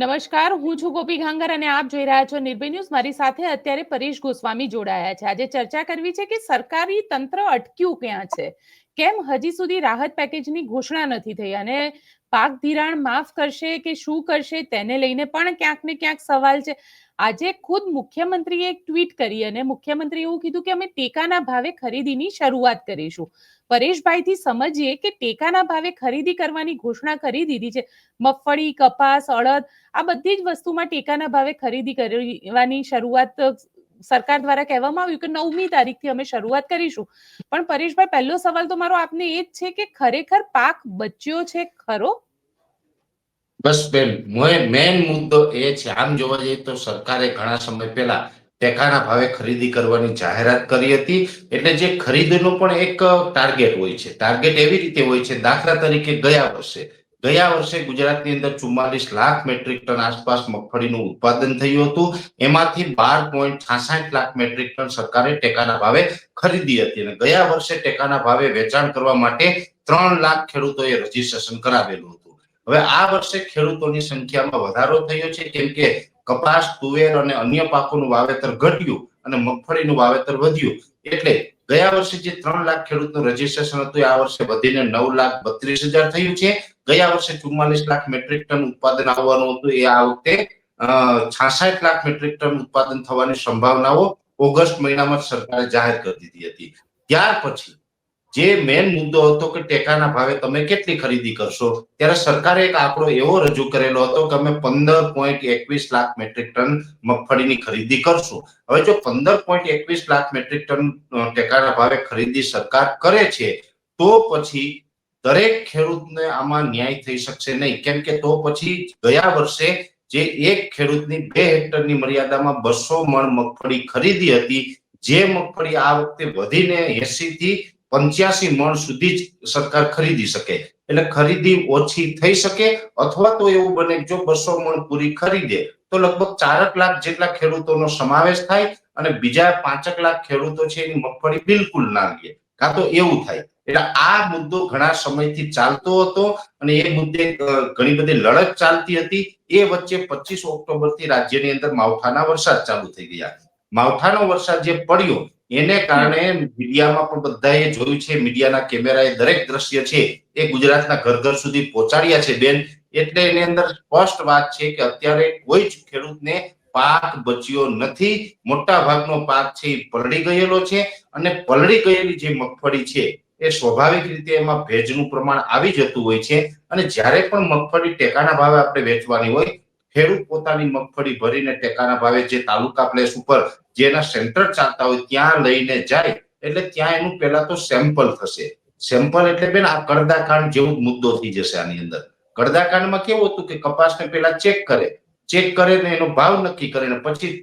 નમસ્કાર, હું છું ગોપી ઘાંગર અને આપ જોઈ રહ્યા છો નિર્ભય ન્યૂઝ। મારી સાથે અત્યારે પરેશ ગોસ્વામી જોડાયા છે। આજે ચર્ચા કરવી છે કે સરકારી તંત્ર અટક્યું ક્યાં છે, કેમ હજી સુધી રાહત પેકેજની ઘોષણા નથી થઈ અને પાક ધિરાણ માફ કરશે કે શું કરશે તેને લઈને પણ ક્યાંક ને ક્યાંક સવાલ છે। આજે ખુદ મુખ્યમંત્રીએ એક ટ્વીટ કરી અને મુખ્યમંત્રીએ એવું કીધું કે અમે ટેકાના ભાવે ખરીદીની શરૂઆત કરીશું। પરેશભાઈથી સમજીએ કે ટેકાના ભાવે ખરીદી કરવાની ઘોષણા કરી દીધી છે। મગફળી, કપાસ, અડદ આ બધી જ વસ્તુમાં ટેકાના ભાવે ખરીદી કરવાની શરૂઆત સરકાર દ્વારા કહેવામાં આવ્યું કે 9મી તારીખથી અમે શરૂઆત કરીશું। પણ પરેશભાઈ, પહેલો સવાલ તો મારો આપને એ જ છે કે ખરેખર પાક બચ્યો છે ખરો? બસ બેન, મેન મુદ્દો એ છે, આમ જોવા જઈએ તો સરકારે ઘણા સમય પહેલા ટેકાના ભાવે ખરીદી કરવાની જાહેરાત કરી હતી। એટલે જે ખરીદીનો પણ એક ટાર્ગેટ હોય છે। ટાર્ગેટ એવી રીતે હોય છે, દાખલા તરીકે ગયા વર્ષે ગુજરાતની અંદર 44 લાખ મેટ્રિક ટન આસપાસ મગફળીનું ઉત્પાદન થયું હતું। એમાંથી 12.66 લાખ મેટ્રિક ટન સરકારે ટેકાના ભાવે ખરીદી હતી અને ગયા વર્ષે ટેકાના ભાવે વેચાણ કરવા માટે 3 લાખ ખેડૂતોએ રજીસ્ટ્રેશન કરાવેલું હતું। હવે આ વર્ષે ખેડૂતોની સંખ્યામાં વધારો થયો છે, કેમ કે કપાસ, તુવેર અને અન્ય પાકોનું વાવેતર ઘટ્યું અને મગફળીનું વાવેતર વધ્યું। એટલે ગયા વર્ષે જે 3 લાખ ખેડૂતનું રજીસ્ટ્રેશન હતું, આ વર્ષે વધીને 9,32,000 થયું છે। ગયા વર્ષે 44 લાખ મેટ્રિક ટન ઉત્પાદન આવવાનું હતું, એ આ વખતે 66 લાખ મેટ્રિક ટન ઉત્પાદન થવાની સંભાવનાઓ ઓગસ્ટ મહિનામાં સરકારે જાહેર કરી દીધી હતી। ત્યાર પછી જે મેન મુદ્દો હતો કે ટેકાના ભાવે તમે કેટલી ખરીદી કરશો, ત્યારે સરકારે એક આંકડો એવો રજૂ કરેલો હતો કે અમે 15.21 લાખ મેટ્રિક ટન મગફળીની ખરીદી કરશું। હવે જો 15.21 લાખ મેટ્રિક ટન ટેકાના ભાવે ખરીદી સરકાર કરે છે, તો પછી દરેક ખેડૂતને આમાં ન્યાય થઈ શકશે નહીં, કેમ કે તો પછી ગયા વર્ષે જે એક ખેડૂતની 2 હેક્ટરની મર્યાદામાં 200 મણ મગફળી ખરીદી હતી, જે મગફળી આ વખતે વધીને 80 થી 85 મણ સુધી જ સરકાર ખરીદી શકે। એટલે ખરીદી ઓછી થઈ શકે, અથવા તો એવું બને જો 200 મણ પૂરી ખરીદે તો લગભગ 4 લાખ જેટલા ખેડૂતોનો સમાવેશ થાય અને બીજા 5 લાખ ખેડૂતો છે એની મગફળી બિલકુલ ના લે, કાં તો એવું થાય। એટલે આ મુદ્દો ઘણા સમયથી ચાલતો હતો અને એ મુદ્દે ઘણી બધી લડત ચાલતી હતી। એ વચ્ચે 25 ઓક્ટોબરથી રાજ્યની અંદર માવઠાના વરસાદ ચાલુ થઈ ગયા। માવઠાનો વરસાદ જે પડ્યો એને કારણે મીડિયામાં પણ બધાએ જોયું છે, મીડિયાના કેમેરાએ દરેક દ્રશ્ય છે એ ગુજરાતના ઘર ઘર સુધી પહોંચાડ્યા છે બેન। એટલે એની અંદર સ્પષ્ટ વાત છે કે અત્યારે કોઈ જ ખેડૂતને પાક બચ્યો નથી। મોટા ભાગનો પાક છે એ પલળી ગયેલો છે અને પલળી ગયેલી જે મગફળી છે એ સ્વાભાવિક રીતે એમાં ભેજનું પ્રમાણ આવી જતું હોય છે અને જ્યારે પણ મગફળી ટેકાના ભાવે આપણે વેચવાની હોય, ખેડૂત પોતાની મગફળી ભરીને ટેકાના ભાવે જે તાલુકા પ્લેસ ઉપર જેના સેન્ટર ચાલતા હોય ત્યાં લઈને જાય, એટલે ત્યાં એનું પહેલા તો સેમ્પલ થશે। સેમ્પલ એટલે બેન આ કડદાકાંડ જેવો મુદ્દો થઈ જશે આની અંદર। કડદાકાંડમાં કેવું હતું કે કપાસને પહેલા ચેક કરે ને એનો ભાવ નક્કી કરે ને પછી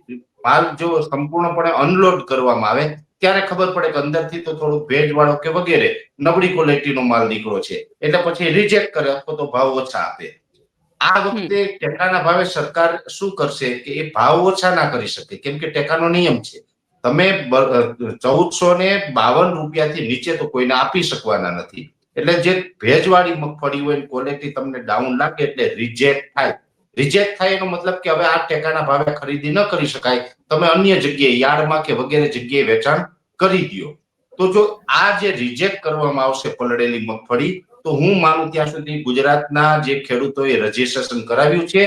માલ જો સંપૂર્ણપણે અનલોડ કરવામાં આવે ત્યારે ખબર પડે કે અંદરથી તો થોડું ભેજવાળો કે વગેરે નબળી ક્વોલિટીનો માલ નીકળ્યો છે, એટલે પછી રિજેક્ટ કરે અથવા તો ભાવ ઓછા આપે। આ વખતે ટેકાના ભાવે સરકાર શું કરશે કે એ ભાવ ઓછા ના કરી શકે, કેમ કે ટેકાનો નિયમ છે, તમે 1452 રૂપિયાથી નીચે તો કોઈને આપી શકવાના નથી। એટલે જે ભેજવાળી મગફળી હોય ક્વોલિટી તમને ડાઉન લાગે એટલે રિજેક્ટ થાય એનો મતલબ કે હવે આ ટેકાના ભાવે ખરીદી ન કરી શકાય, તમે અન્ય જગ્યાએ યાર્ડમાં કે વગેરે જગ્યાએ વેચાણ કરી દો। તો જો આ જે રિજેક્ટ કરવામાં આવશે પલળેલી મગફળી, તો હું માનું ત્યાં સુધી ગુજરાતના જે ખેડૂતોએ રજીસ્ટ્રેશન કરાવ્યું છે,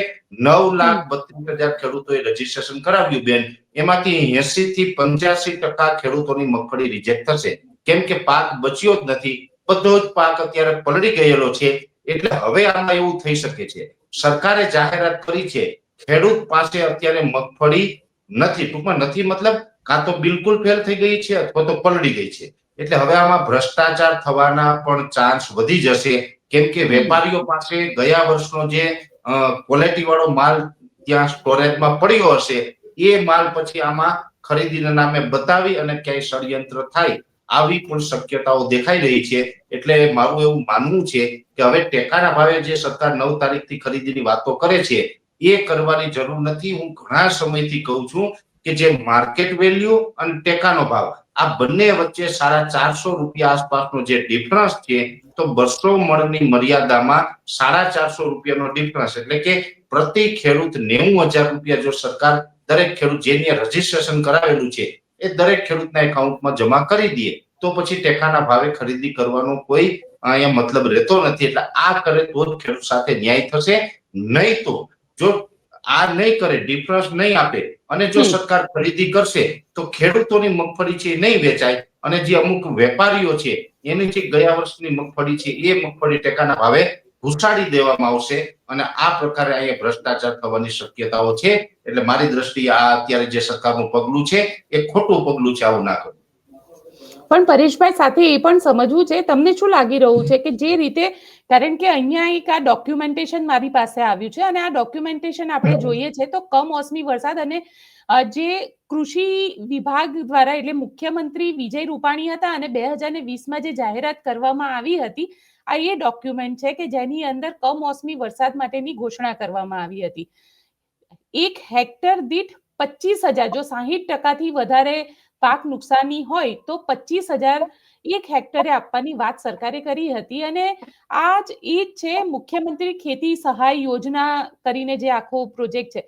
9,32,000 ખેડૂતોએ રજીસ્ટ્રેશન કરાવ્યું બેન, એમાંથી 80 થી 85% ખેડૂતોની મગફળી રિજેક્ટ થશે, કેમ કે પાક બચ્યો જ નથી, બધો જ પાક અત્યારે પલળી ગયેલો છે। એટલે હવે આમાં એવું થઈ શકે છે, સરકારે જાહેરાત કરી છે, ખેડૂત પાસે અત્યારે મગફળી નથી, ટૂંકમાં નથી મતલબ કાં તો બિલકુલ ફેલ થઈ ગઈ છે અથવા તો પલળી ગઈ છે। એટલે હવે આમાં ભ્રષ્ટાચાર થવાના પણ ચાન્સ વધી જશે, કેમ કે વેપારીઓ પાસે ગયા વર્ષનો જે ક્વોલિટી વાળો માલ ત્યાં સ્ટોરેજમાં પડ્યો હશે, એ માલ પછી આમાં ખરીદીના નામે બતાવી અને ક્યાંય ષડયંત્ર થાય આવી પણ શક્યતાઓ દેખાઈ રહી છે। એટલે મારું એવું માનવું છે કે હવે ટેકાના ભાવે જે સરકાર 9 તારીખથી ખરીદીની વાતો કરે છે એ કરવાની જરૂર નથી। હું ઘણા સમયથી કહું છું કે જે માર્કેટ વેલ્યુ અને ટેકાનો ભાવ આ બંને વચ્ચે 450 રૂપિયા આસપાસનો જે ડિફરન્સ છે, તો 200 મણની મર્યાદામાં 450 રૂપિયાનો ડિફરન્સ એટલે કે પ્રતિ ખેડૂત 90,000 રૂપિયા જો સરકાર દરેક ખેડૂત જેની રજીસ્ટ્રેશન કરાવેલું છે એ દરેક ખેડૂતના એકાઉન્ટમાં જમા કરી દે તો પછી ટેકાના ભાવે ખરીદી કરવાનો કોઈ અહીંયા મતલબ રહેતો નથી. એટલે આ કરે તો જ ખેડૂત સાથે ન્યાય થશે. નહીં તો જો આ નહીં કરે, ડિફરન્સ નહીં આપે અને જો સરકાર ખરીદી કરશે તો ખેડૂતોની મગફળી છે નહીં વેચાય અને જે અમુક વેપારીઓ છે એની જે ગયા વર્ષની મગફળી છે એ મગફળી ટેકાના ભાવે ઘુસાડી દેવામાં આવશે અને આ પ્રકારે અહીંયા ભ્રષ્ટાચાર થવાની શક્યતાઓ છે. એટલે મારી દ્રષ્ટિએ આ અત્યારે જે સરકારનું પગલું છે એ ખોટું પગલું છે, આવું ના કરવું. પણ પરેશભાઈ સાથે એ પણ સમજવું છે, તમને શું લાગી રહ્યું છે કે જે રીતે, કારણ કે અહીંયા એક આ ડોક્યુમેન્ટેશન મારી પાસે આવ્યું છે અને આ ડોક્યુમેન્ટેશન આપણે જોઈએ છે તો કમોસમી વરસાદ અને જે કૃષિ વિભાગ દ્વારા એટલે મુખ્યમંત્રી વિજય રૂપાણી હતા અને 2020માં જે જાહેરાત કરવામાં આવી હતી આ એ ડોક્યુમેન્ટ છે કે જેની અંદર કમોસમી વરસાદ માટેની ઘોષણા કરવામાં આવી હતી. 1 હેક્ટર દીઠ 25,000, જો 60% થી વધારે પાક નુકસાની હોય તો 25,000 1 હેક્ટરે આપવાની વાત સરકારે કરી હતી અને આ જ એ છે મુખ્યમંત્રી ખેતી સહાય યોજના કરીને જે આખો પ્રોજેક્ટ છે.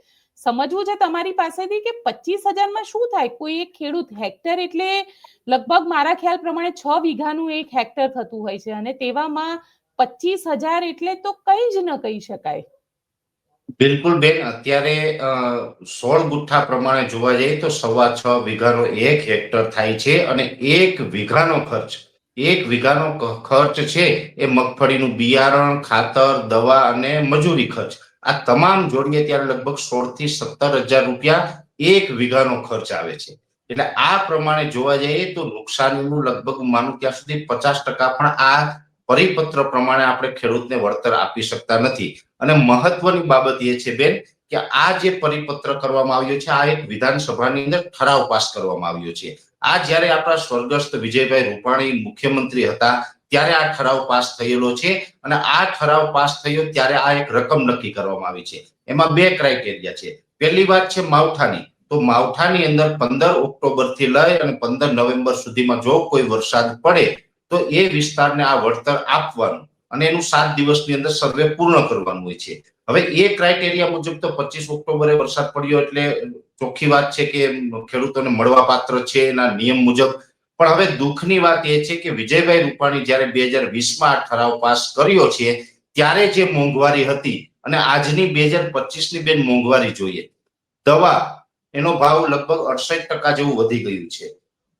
સમજવું છે તમારી પાસેથી કે 25,000માં શું થાય? કોઈ એક ખેડૂત, હેક્ટર એટલે લગભગ મારા ખ્યાલ પ્રમાણે 6 વીઘાનું 1 હેક્ટર થતું હોય છે અને તેવામાં 25,000 એટલે તો કઈ જ ન કહી શકાય. બિલકુલ બેન, અત્યારે 16 ગુઠ્ઠા પ્રમાણે જોવા જઈએ તો 6.25 વીઘાનો 1 હેક્ટર થાય છે અને 1 વીઘાનો ખર્ચ છે એ મગફળીનું બિયારણ, ખાતર, દવા અને મજૂરી ખર્ચ આ તમામ જોડીએ ત્યારે લગભગ 16 થી 17,000 રૂપિયા 1 વીઘાનો ખર્ચ આવે છે. એટલે આ પ્રમાણે જોવા જઈએ તો નુકસાનીનું લગભગ માનું ત્યાં સુધી 50% પણ આ પરિપત્ર પ્રમાણે આપણે ખેડૂતને વળતર આપી શકતા નથી. અને મહત્વની બાબત એ છે બેન કે આ જે પરિપત્ર કરવામાં આવ્યો છે આ એક વિધાનસભાની અંદર ઠરાવ પાસ કરવામાં આવ્યો છે. આ જ્યારે આપણા સ્વર્ગસ્થ વિજયભાઈ રૂપાણી મુખ્યમંત્રી હતા ત્યારે આ ઠરાવ પાસ થયેલો છે અને આ ઠરાવ પાસ થયો ત્યારે આ એક રકમ નક્કી કરવામાં આવી છે. એમાં 2 ક્રાઇટેરિયા છે. પહેલી વાત છે માવઠાની. તો માવઠાની અંદર 15 ઓક્ટોબર થી લઈ અને 15 નવેમ્બર સુધીમાં જો કોઈ વરસાદ પડે તો એ વિસ્તારને આ વળતર આપવાનું અને એનું 7 દિવસની અંદર સર્વે પૂર્ણ કરવાનું હોય છે. હવે એ ક્રાઇટેરિયા મુજબ તો 25 ઓક્ટોબરે વરસાદ પડ્યો એટલે ચોખ્ખી વાત છે કે ખેડૂતોને મળવા પાત્ર છે એના નિયમ મુજબ. પણ હવે દુઃખની વાત એ છે કે વિજયભાઈ રૂપાણી જ્યારે 2020માં આ ઠરાવ પાસ કર્યો છે ત્યારે જે મોંઘવારી હતી અને આજની 2025ની બેન મોંઘવારી જોઈએ, દવા એનો ભાવ લગભગ 68% જેવું વધી ગયું છે.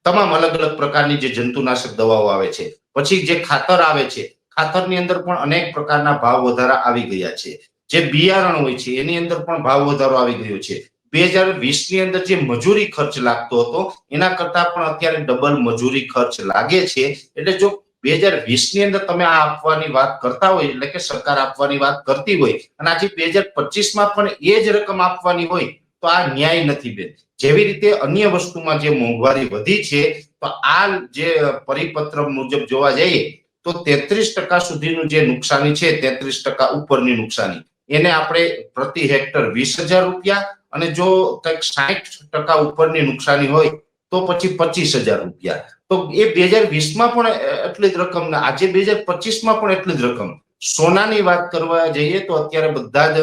તમામ અલગ અલગ પ્રકારની જે જંતુનાશક દવાઓ આવે છે, પછી જે ખાતર આવે છે ખાતરની અંદર પણ અનેક પ્રકારના ભાવ વધારા આવી ગયા છે. જે બિયારણ હોય છે એની અંદર પણ ભાવ વધારો આવી ગયો છે. 2020ની અંદર જે મજૂરી ખર્ચ લાગતો હતો એના કરતા પણ અત્યારે ડબલ મજૂરી ખર્ચ લાગે છે. એટલે જો 2020ની અંદર તમે આ આપવાની વાત કરતા હોય એટલે કે સરકાર આપવાની વાત કરતી હોય અને આજે 2025માં પણ એ જ રકમ આપવાની હોય તો આ ન્યાય નથી બેન. જેવી રીતે અન્ય વસ્તુમાં જે મોંઘવારી વધી છે તો આ જે પરિપત્ર મુજબ જોવા જઈએ તો 33% સુધીનું જે નુકસાની છે, 33% ઉપરની નુકસાની, એને આપણે પ્રતિ હેક્ટર 20,000 રૂપિયા અને જો કંઈક 60% ઉપરની નુકસાની હોય તો પછી 25,000 રૂપિયા. તો એ 2020માં પણ એટલી જ રકમ ને આજે 2025માં પણ એટલી જ રકમ. સોનાની વાત કરવા જઈએ તો અત્યારે બધા જ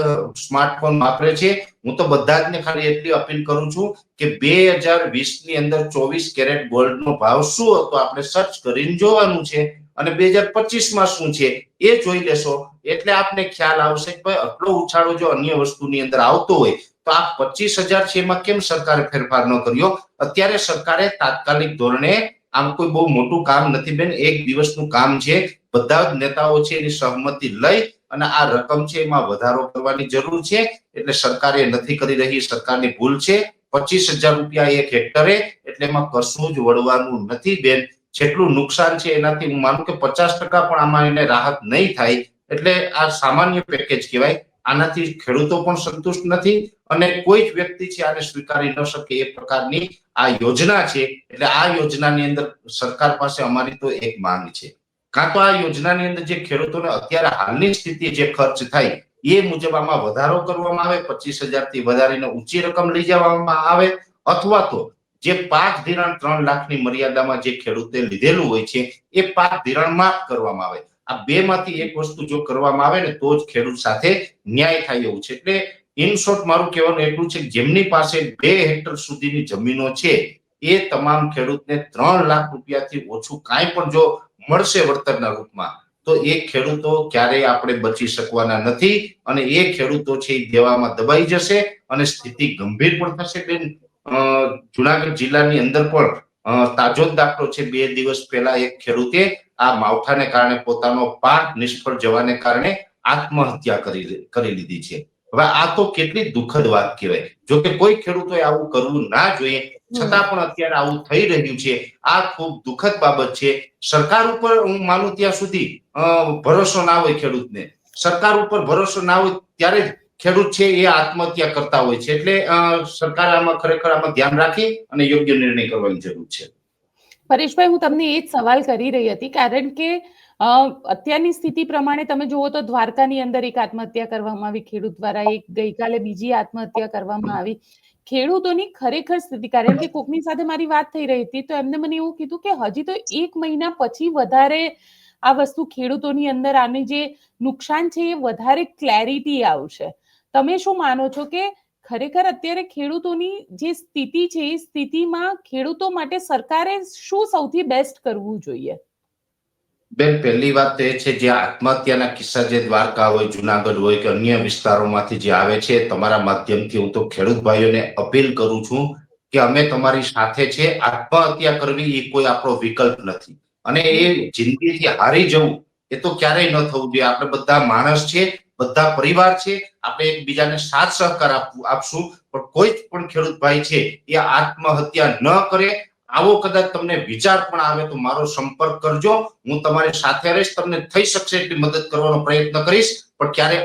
સ્માર્ટફોન વાપરે છે. હું તો બધા જ ને ખાલી એટલી અપીલ કરું છું કે 2020ની અંદર 24 કેરેટ ગોલ્ડનો ભાવ શું હતો આપણે સર્ચ કરીને જોવાનું છે અને 2025માં શું છે એ જોઈ લેશો એટલે આપને ખ્યાલ આવશે કે ભાઈ આટલો ઉછાળો જો અન્ય વસ્તુની અંદર આવતો હોય તો આ 25,000 છે એમાં કેમ સરકારે ફેરફાર ન કર્યો. અત્યારે સરકારે તાત્કાલિક ધોરણે આમ કોઈ બહુ મોટું કામ નથી બેન, 1 દિવસનું કામ છે. બધા જ નેતાઓ છે એની સહમતિ લઈ અને આ રકમ છે એમાં વધારો કરવાની જરૂર છે. એટલે સરકારે નથી કરી રહી, સરકારની ભૂલ છે. 25,000 રૂપિયા 1 હેક્ટરે એટલે એમાં કશું જ વળવાનું નથી બેન. જેટલું નુકસાન છે એનાથી હું માનું કે 50% પણ આમાં એને રાહત નહીં થાય. એટલે આ સામાન્ય પેકેજ કહેવાય. આનાથી ખેડૂતો પણ સંતુષ્ટ નથી અને કોઈ જ વ્યક્તિ છે આને સ્વીકારી ન શકે એ પ્રકારની આ યોજના છે. એટલે આ યોજનાની અંદર સરકાર પાસે અમારી તો એક માંગ છે, કાં તો આ યોજનાની અંદર જે ખેડૂતોને અત્યારે હાલની સ્થિતિ જે ખર્ચ થાય એ મુજબ આમાં વધારો કરવામાં આવે, 25,000 થી વધારીને ઊંચી રકમ લઈ જવામાં આવે, અથવા તો જે પાક ધિરાણ 3 લાખની મર્યાદામાં જે ખેડૂતે લીધેલું હોય છે એ પાક ધિરાણ માફ કરવામાં આવે. આ બેમાંથી એક વસ્તુ જો કરવામાં આવે ને તો જ ખેડૂત સાથે ન્યાય થાય એવું છે. એટલે ઇન શોર્ટ મારું કહેવાનું એટલું છે કે જેમની પાસે 2 હેક્ટર સુધીની જમીનો છે એ તમામ ખેડૂતને 3 લાખ રૂપિયાથી ઓછું કાંઈ પણ જો મળશે વળતરના રૂપમાં તો એ ખેડૂતો ક્યારેય આપણે બચી શકવાના નથી અને એ ખેડૂતો છે એ દેવામાં દબાઈ જશે અને સ્થિતિ ગંભીર પણ થશે. બેન, જુનાગઢ જિલ્લાની અંદર પણ તાજો જ દાખલો છે. 2 દિવસ પહેલા એક ખેડૂતે આ માવઠાને કારણે પોતાનો પાક નિષ્ફળ જવાને કારણે આત્મહત્યા કરી લીધી છે. હવે આ તો કેટલી દુઃખદ વાત કહેવાય. જો કે કોઈ ખેડૂતોએ આવું કરવું ના જોઈએ, છતાં પણ અત્યારે આવું થઈ રહ્યું છે. આ ખૂબ દુઃખદ બાબત છે. સરકાર ઉપર હું માનું ત્યાં સુધી ભરોસો ના હોય ખેડૂતને, સરકાર ઉપર ભરોસો ના હોય ત્યારે જ ખેડૂત છે એ આત્મહત્યા કરતા હોય છે. એટલે સરકાર આમાં ખરેખર આમાં ધ્યાન રાખી અને યોગ્ય નિર્ણય કરવાની જરૂર છે. પરેશભાઈ, હું તમને એ જ સવાલ કરી રહી હતી, કારણ કે અત્યારની સ્થિતિ પ્રમાણે તમે જુઓ તો દ્વારકાની અંદર એક આત્મહત્યા કરવામાં આવી ખેડૂત દ્વારા, એક ગઈકાલે બીજી આત્મહત્યા કરવામાં આવી. ખેડૂતોની ખરેખર સ્થિતિ, કારણ કે કોકની સાથે મારી વાત થઈ રહી હતી તો એમને મને એવું કીધું કે હજી તો 1 મહિના પછી વધારે આ વસ્તુ ખેડૂતોની અંદર આની જે નુકસાન છે એ વધારે ક્લેરિટી આવશે. તમે શું માનો છો કે ખરેખર અત્યારે ખેડૂતોની જે સ્થિતિ છે એ સ્થિતિમાં ખેડૂતો માટે સરકારે શું સૌથી બેસ્ટ કરવું જોઈએ? બેન, પહેલી વાત તો એ છે જે આત્મહત્યાના કિસ્સા જે દ્વારકા હોય, જુનાગઢ હોય કે અન્ય વિસ્તારોમાંથી જે આવે છે, તમારા માધ્યમથી હું તો ખેડૂત ભાઈઓને અપીલ કરું છું કે અમે તમારી સાથે છે. આત્મહત્યા કરવી એ કોઈ આપણો વિકલ્પ નથી અને એ જિંદગીથી હારી જવું એ તો ક્યારેય ન થવું જોઈએ. આપણે બધા માણસ છે, બધા પરિવાર છે, આપણે એકબીજાને સાથ સહકાર આપશું, પણ કોઈ પણ ખેડૂત ભાઈ છે એ આત્મહત્યા ન કરે. આવો કદાચ તમને વિચાર પણ આવે તો મારો સંપર્ક કરજો. હું તમારી સાથે રહીશ, તમને થઈ શકશે એટલી મદદ કરવાનો પ્રયત્ન કરીશ. પણ ક્યારે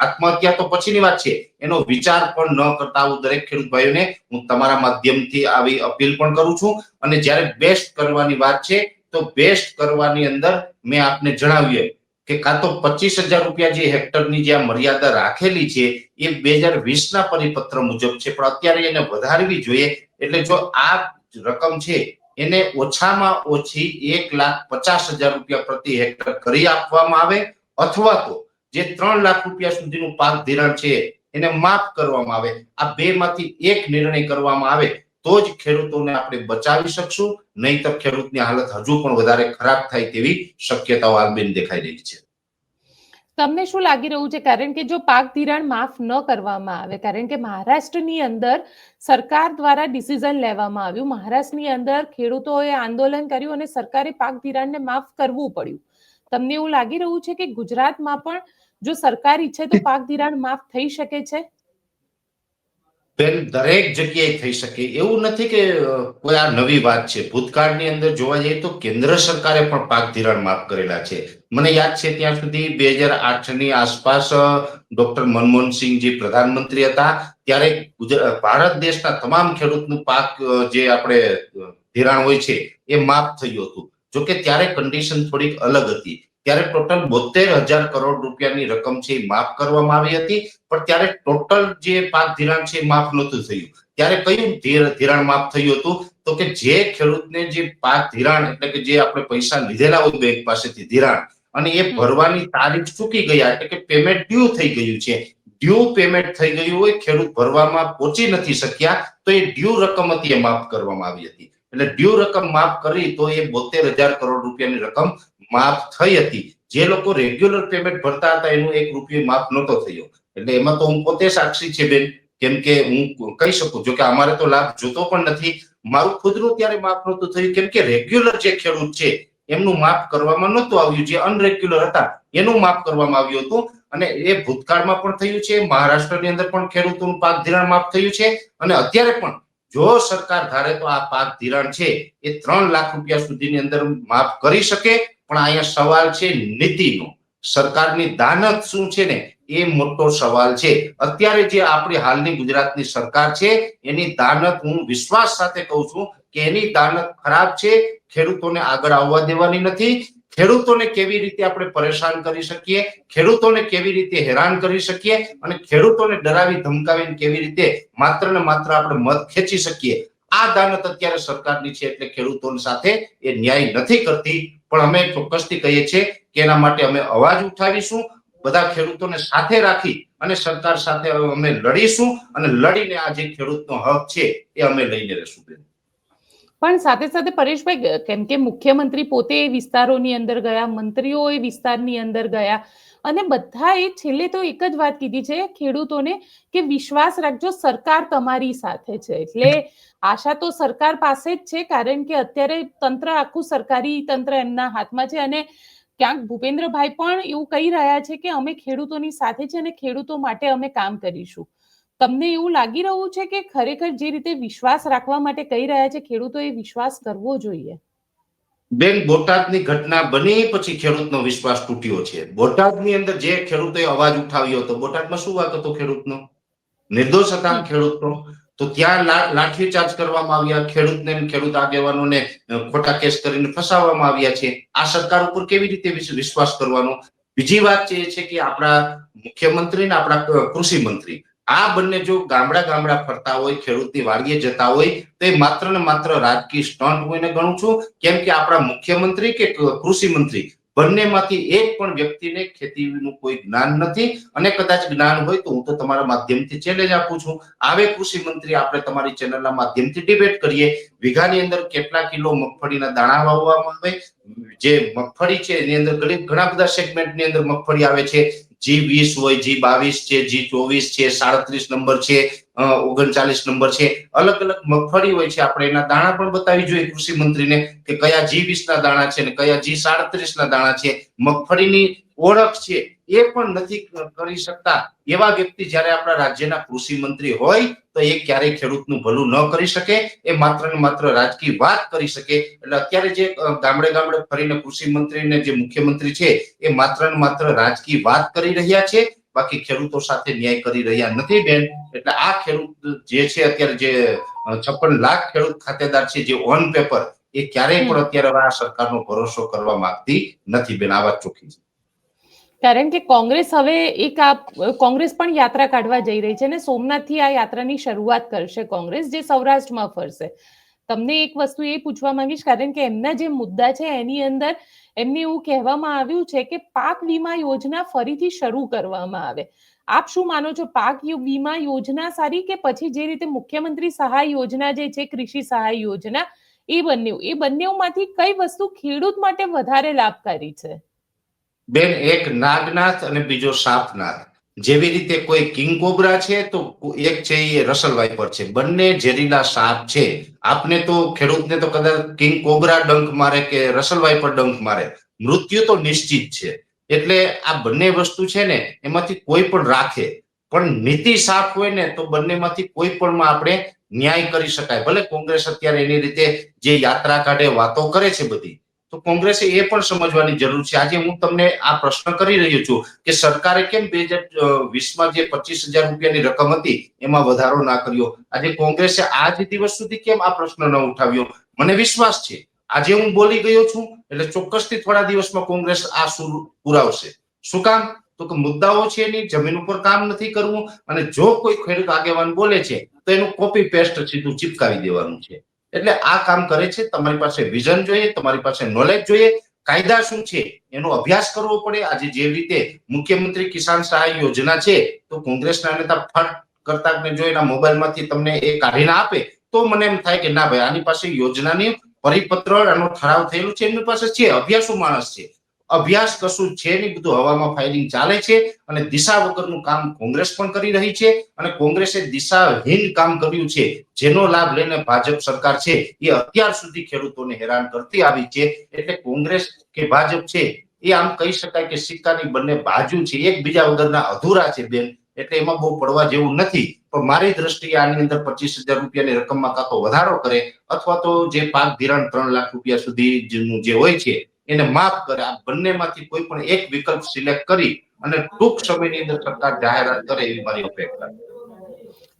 આત્મહત્યા તો પછીની વાત છે, એનો વિચાર પણ ન કરતા આવું દરેક ખેડૂત ભાઈઓને હું તમારા માધ્યમથી આવી અપીલ પણ કરું છું. અને જ્યારે બેસ્ટ કરવાની વાત છે તો બેસ્ટ કરવાની અંદર મેં આપને જણાવ્યું કે કાં તો 25,000 રૂપિયા જે હેક્ટરની જે મર્યાદા રાખેલી છે એ 2020ના પરિપત્ર મુજબ છે, પણ અત્યારે એને વધારવી જોઈએ. એટલે જો આ રકમ છે એને ઓછામાં ઓછી 1,50,000 રૂપિયા પ્રતિ હેક્ટર કરી આપવામાં આવે, અથવા તો જે 3 લાખ રૂપિયા સુધીનું પાક ધિરાણ છે એને માફ કરવામાં આવે. આ બેમાંથી એક નિર્ણય કરવામાં આવે તો જ ખેડૂતોને આપણે બચાવી શકશું. નહીંતર ખેડૂતની હાલત હજુ પણ વધારે ખરાબ થાય તેવી શક્યતાઓ આગળ દેખાઈ રહી છે. તમને શું લાગી રહ્યું છે, કારણ કે જો પાક ધિરાણ માફ ન કરવામાં આવે, કારણ કે મહારાષ્ટ્રની અંદર સરકાર દ્વારા ડિસિઝન લેવામાં આવ્યું, મહારાષ્ટ્રની અંદર ખેડૂતોએ આંદોલન કર્યું અને સરકારે પાક ધિરાણને માફ કરવું પડ્યું. તમને એવું લાગી રહ્યું છે કે ગુજરાતમાં પણ જો સરકાર ઈચ્છે તો પાક ધિરાણ માફ થઈ શકે છે? બેન, દરેક જગ્યાએ થઈ શકે એવું નથી કે કોઈ આ નવી વાત છે. ભૂતકાળની અંદર જોવા જઈએ તો કેન્દ્ર સરકારે પણ પાક ધિરાણ માફ કરેલા છે. મને યાદ છે ત્યાં સુધી 2008ની આસપાસ ડોક્ટર મનમોહનસિંહજી પ્રધાનમંત્રી હતા ત્યારે ભારત દેશના તમામ ખેડૂતનું પાક જે આપણે ધિરાણ હોય છે એ માફ થયું હતું. જોકે ત્યારે કન્ડિશન થોડીક અલગ હતી. ત્યારે ટોટલ 72,000 કરોડ રૂપિયાની રકમ છે એ માફ કરવામાં આવી હતી, પણ ત્યારે ટોટલ જે પાક ધિરાણ છે એ માફ નહોતું થયું. ત્યારે કયું ધિરાણ માફ થયું હતું? તો કે જે ખેડૂતને જે પાક ધિરાણ એટલે કે જે આપણે પૈસા લીધેલા હોય બેંક પાસેથી ધિરાણ અને એ ભરવાની તારીખ ચૂકી ગયા, એટલે કે પેમેન્ટ ડ્યુ થઈ ગયું છે, ડ્યુ પેમેન્ટ થઈ ગયું હોય, ખેડૂત ભરવામાં પહોંચી નથી શક્યા, તો એ ડ્યુ રકમ હતી એ માફ કરવામાં આવી હતી. એટલે ડ્યુ રકમ માફ કરી તો એ 72,000 કરોડ રૂપિયાની રકમ માફ થઈ હતી. જે લોકો રેગ્યુલર પેમેન્ટ ભરતા હતા એનું 1 રૂપિયો માફ નહોતો થયો. એટલે એમાં તો હું પોતે સાક્ષી છે બેન, કેમ કે હું કહી શકું છું કે અમારે તો લાભ જોતો પણ નથી. મારું ખુદનું ત્યારે માફ નહોતું થયું, કેમ કે રેગ્યુલર જે ખેડૂત છે એમનું માફ કરવામાં નહોતું આવ્યું. જે અનરેગ્યુલર હતા એનું માફ કરવામાં આવ્યું હતું અને એ ભૂતકાળમાં પણ થયું છે. મહારાષ્ટ્રની અંદર પણ ખેડૂતોનું પાક ધિરાણ માફ થયું છે અને અત્યારે પણ જો સરકાર ધારે તો આ પાક ધિરાણ છે એ 3 લાખ રૂપિયા સુધીની અંદર માફ કરી શકે. પણ અહીંયા સવાલ છે નીતિનો. સરકારની દાનત શું છે ને એ મોટો સવાલ છે. અત્યારે જે આપણી હાલની ગુજરાતની સરકાર છે એની દાનત હું વિશ્વાસ સાથે કહું છું કે એની દાનત ખરાબ છે. ખેડૂતોને આગળ આવવા દેવાની નથી. ખેડૂતોને કેવી રીતે આપણે પરેશાન કરી શકીએ, ખેડૂતોને કેવી રીતે હેરાન કરી શકીએ અને ખેડૂતોને ડરાવી ધમકાવીને કેવી રીતે માત્ર ને માત્ર આપણે મત ખેંચી શકીએ, આ દાનત અત્યારે સરકારની છે. એટલે ખેડૂતોની સાથે એ ન્યાય નથી કરતી. પણ અમે ચોક્કસથી કહીએ છીએ કે એના માટે અમે અવાજ ઉઠાવીશું, બધા ખેડૂતોને સાથે રાખી અને સરકાર સાથે અમે લડીશું અને લડીને આ જે ખેડૂતનો હક છે એ અમે લઈને રહેશું. પણ સાથે સાથે પરેશભાઈ, કેમ કે મુખ્યમંત્રી પોતે એ વિસ્તારોની અંદર ગયા, મંત્રીઓ એ વિસ્તારની અંદર ગયા અને બધાએ છેલ્લે તો એક જ વાત કીધી છે ખેડૂતોને કે વિશ્વાસ રાખજો, સરકાર તમારી સાથે છે. એટલે આશા તો સરકાર પાસે જ છે, કારણ કે અત્યારે તંત્ર આખું સરકારી તંત્ર એમના હાથમાં છે અને ક્યાંક ભૂપેન્દ્રભાઈ પણ એવું કહી રહ્યા છે કે અમે ખેડૂતોની સાથે છે અને ખેડૂતો માટે અમે કામ કરીશું. તમને એવું લાગી રહ્યું છે કે ખરેખર જે રીતે વિશ્વાસ રાખવા માટે કહી રહ્યા છે ખેડૂતોએ વિશ્વાસ કરવો જોઈએ? બેન, બોટાદની ઘટના બની પછી ખેડૂતનો વિશ્વાસ તૂટ્યો છે. બોટાદની અંદર જે ખેડૂતોએ અવાજ ઉઠાવ્યો હતો, બોટાદમાં શું વાક હતો ખેડૂતનો? નિર્દોષ હતા ખેડૂતો. તો ત્યાં લાઠીચાર્જ કરવામાં આવ્યા, ખેડૂતને ખેડૂત આગેવાનોને ખોટા કેસ કરીને ફસાવવામાં આવ્યા છે. આ સરકાર ઉપર કેવી રીતે વિશ્વાસ કરવાનો? બીજી વાત એ છે કે આપણા મુખ્યમંત્રી ને આપણા કૃષિ મંત્રી, આ બંને જો ગામડા ફરતા હોય, ખેડૂતની વાડીએ જતા હોય તો એ માત્ર ને માત્ર રાજકીય સ્ટન્ટ હોઈને ગણું છું. કેમ કે આપણા મુખ્યમંત્રી કે કૃષિ મંત્રી બંનેમાંથી એક પણ વ્યક્તિને ખેતીનું કોઈ જ્ઞાન નથી, અને કદાચ જ્ઞાન હોય તો હું તો તમારા માધ્યમથી ચેલેન્જ આપું છું, આવે કૃષિ મંત્રી, આપણે તમારી ચેનલના માધ્યમથી ડિબેટ કરીએ, વીઘાની અંદર કેટલા કિલો મગફળીના દાણા વાવવામાં આવે. જે મગફળી છે એની અંદર ઘણા બધા સેગમેન્ટની અંદર મગફળી આવે છે. G20 હોય, G22 છે, G24 છે, 37 નંબર છે, 39 નંબર છે, અલગ અલગ મગફળી હોય છે. આપણે એના દાણા પણ બતાવી જોઈએ કૃષિ મંત્રીને કે કયા G20 ના દાણા છે ને કયા G37 ના દાણા છે. મગફળીની ઓળખ છે એ પણ નથી કરી શકતા એવા વ્યક્તિ જ્યારે આપણા રાજ્યના કૃષિ મંત્રી હોય તો એ ક્યારેય ખેડૂતનું ભલું ન કરી શકે, એ માત્ર ને માત્ર રાજકીય વાત કરી શકે. એટલે અત્યારે જે ગામડે ફરીને કૃષિ મંત્રી ને જે મુખ્યમંત્રી છે એ માત્ર ને માત્ર રાજકીય વાત કરી રહ્યા છે, બાકી ખેડૂતો સાથે ન્યાય કરી રહ્યા નથી બેન. એટલે આ ખેડૂત જે છે અત્યારે જે 56 લાખ ખેડૂત ખાતેદાર છે જે ઓન પેપર, એ ક્યારેય પણ અત્યારે આ સરકારનો ભરોસો કરવા માંગતી નથી બેન. આ વાત ચોખ્ખી છે. કારણ કે કોંગ્રેસ હવે કોંગ્રેસ પણ યાત્રા કાઢવા જઈ રહી છે અને સોમનાથથી આ યાત્રાની શરૂઆત કરશે કોંગ્રેસ, જે સૌરાષ્ટ્રમાં ફરશે. તમને એક વસ્તુ એ પૂછવા માંગીશ, કારણ કે એમના જે મુદ્દા છે એની અંદર એમને એવું કહેવામાં આવ્યું છે કે પાક વીમા યોજના ફરીથી શરૂ કરવામાં આવે. આપ શું માનો છો, પાક વીમા યોજના સારી કે પછી જે રીતે મુખ્યમંત્રી સહાય યોજના જે છે, કૃષિ સહાય યોજના, એ બંનેમાંથી કઈ વસ્તુ ખેડૂત માટે વધારે લાભકારી છે? બેન, એક નાગનાથ અને બીજો સાપનાથ. જેવી રીતે કોઈ કિંગ કોબરા છે તો એક છે એ રસલ વાઇપર છે. બંને ઝેરીલા સાપ છે. આપને તો ખેડૂતને તો કદાચ કિંગ કોબરા ડંખ મારે કે રસલ વાઇપર ડંખ મારે, મૃત્યુ તો નિશ્ચિત છે. એટલે આ બંને વસ્તુ છે ને એમાંથી કોઈ પણ રાખે, પણ નીતિ સાફ હોય ને તો બંનેમાંથી કોઈ પણમાં આપણે ન્યાય કરી શકાય. ભલે કોંગ્રેસ અત્યારે એની રીતે જે યાત્રા કાઢે, વાતો કરે છે બધી, તો કોંગ્રેસે એ પણ સમજવાની જરૂર છે. આજે હું તમને આ પ્રશ્ન કરી રહ્યો છું કે સરકારે કેમ 2020માં જે 25,000 રૂપિયાની રકમ હતી એમાં વધારો ના કર્યો. આજે કોંગ્રેસે આજ દિવસ સુધી કેમ આ પ્રશ્ન ન ઉઠાવ્યો? મને વિશ્વાસ છે આજે હું બોલી ગયો છું એટલે ચોક્કસથી થોડા દિવસમાં કોંગ્રેસ આ સુર પુરાવશે. શું કામ? તો કે મુદ્દાઓ છે એની જમીન ઉપર કામ નથી કરવું, અને જો કોઈ ખેડૂત આગેવાન બોલે છે તો એનું કોપી પેસ્ટ સીધું ચિપકાવી દેવાનું છે. એટલે આ કામ કરે છે. તમારી પાસે વિઝન જોઈએ, તમારી પાસે નોલેજ જોઈએ, કાયદા શું છે એનો અભ્યાસ કરવો પડે. આજે જે રીતે મુખ્યમંત્રી કિસાન સહાય યોજના છે તો કોંગ્રેસના નેતા ફટ કરતા જો એના મોબાઈલમાંથી તમને એ કાઢીને આપે તો મને એમ થાય કે ના ભાઈ, આની પાસે યોજનાની પરિપત્ર એનો ઠરાવ થયેલું છે, એમની પાસે છે, અભ્યાસુ માણસ છે. અભ્યાસ કશું છે નહીં, બધું હવામાં ફાઇલિંગ ચાલે છે અને દિશા વગરનું કામ કોંગ્રેસ પણ કરી રહી છે. અને કોંગ્રેસે દિશાહીન કામ કર્યું છે, જેનો લાભ લઈને ભાજપ સરકાર છે એ અત્યાર સુધી ખેડૂતોને હેરાન કરતી આવી છે. એટલે કોંગ્રેસ કે ભાજપ છે એ આમ કહી શકાય કે સિક્કાની બંને બાજુ છે, એકબીજા વગરના અધૂરા છે બેન. એટલે એમાં બહુ પડવા જેવું નથી. પણ મારી દ્રષ્ટિએ આની અંદર 25,000 રૂપિયાની રકમમાં કાં તો વધારો કરે અથવા તો જે પાક ધિરાણ 3 લાખ રૂપિયા સુધી જે હોય છે એને માફ કરે. આ બંનેમાંથી કોઈ પણ એક વિકલ્પ સિલેક્ટ કરી અને ટૂંક સમયની અંદર સરકાર જાહેરાત કરે એવી મારી અપેક્ષા.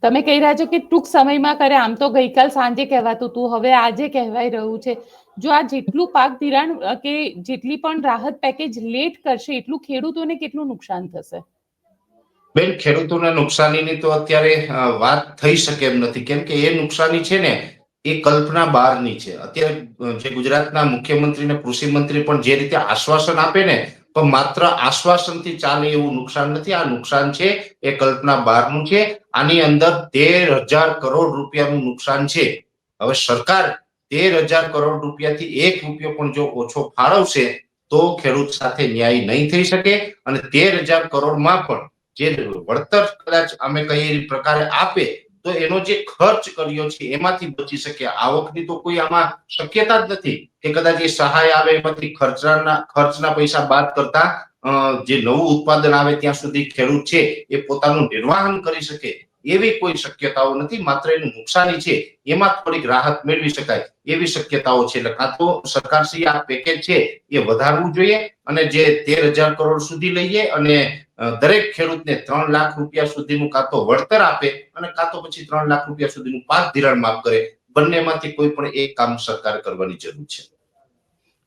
તમે કહી રહ્યા છો કે ટૂંક સમયમાં કરે. આમ તો ગઈકાલ સાંજે કહેવાતું હતું, હવે આજે કહેવાઈ રહ્યું છે. જો આ જેટલું પાક ધિરાણ કે જેટલી પણ રાહત પેકેજ લેટ કરશે એટલું ખેડૂતોને કેટલું નુકસાન થશે? બેન, ખેડૂતોને નુકસાનીની તો અત્યારે વાત થઈ શકે એમ નથી, કેમ કે એ નુકસાની છે ને એ કલ્પના બહારની છે. અત્યારે જે ગુજરાતના મુખ્યમંત્રી અને કૃષિ મંત્રી પણ જે રીતે આશ્વાસન આપે ને, પણ માત્ર આશ્વાસનથી ચાલે એવું નુકસાન નથી. આ નુકસાન છે એ કલ્પના બહારનું છે. આની અંદર 13,000 કરોડ રૂપિયાનું નુકસાન છે. હવે સરકાર 13,000 કરોડ રૂપિયાથી 1 રૂપિયો પણ જો ઓછો ફાળવશે તો ખેડૂત સાથે ન્યાય નહીં થઈ શકે. અને 13,000 કરોડમાં પણ જે વળતર કદાચ અમે કહીએ એ પ્રકારે આપે તો એનો જે ખર્ચ કર્યો છે એમાંથી બચી શકે. આવકની તો કોઈ આમાં શક્યતા જ નથી કે કદાચ એ સહાય આવે એમાંથી ખર્ચના પૈસા બાદ કરતા જે નવું ઉત્પાદન આવે ત્યાં સુધી ખેડૂત છે એ પોતાનું નિર્વાહન કરી શકે એવી કોઈ શક્યતાઓ નથી. માત્ર એનું નુકસાની છે એમાં થોડીક રાહત મેળવી શકાય એવી શક્યતાઓ છે. એટલે કાં તો સરકારશ્રી આ પેકેજ છે એ વધારવું જોઈએ અને જે 13,000 કરોડ સુધી લઈએ અને દરેક ખેડૂતને 3 લાખ રૂપિયા સુધીનું કાં તો વળતર આપે અને કાં તો પછી 3 લાખ રૂપિયા સુધીનું પાક ધિરાણ માફ કરે. બંનેમાંથી કોઈ પણ એક કામ સરકાર કરવાની જરૂર છે.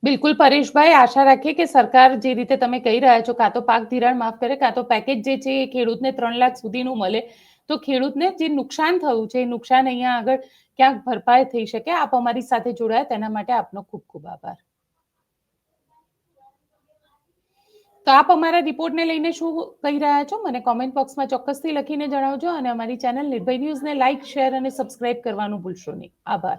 બિલકુલ પરેશભાઈ, આશા રાખીએ કે સરકાર જે રીતે તમે કહી રહ્યા છો, કાં તો પાક ધિરાણ માફ કરે, કાં તો પેકેજ જે છે એ ખેડૂતને 3 લાખ સુધીનું મળે, તો ખેડૂતને જે નુકસાન થયું છે એ નુકસાન અહીંયા આગળ ક્યાંક ભરપાઈ થઈ શકે. આપ અમારી સાથે જોડાયા તેના માટે આપનો ખૂબ ખૂબ આભાર. તો આપ અમારા રિપોર્ટને લઈને શું કહી રહ્યા છો મને કોમેન્ટ બોક્સમાં ચોક્કસથી લખીને જણાવજો અને અમારી ચેનલ નિર્ભય ન્યૂઝને લાઇક, શેર અને સબસ્ક્રાઇબ કરવાનું ભૂલશો નહીં. આભાર.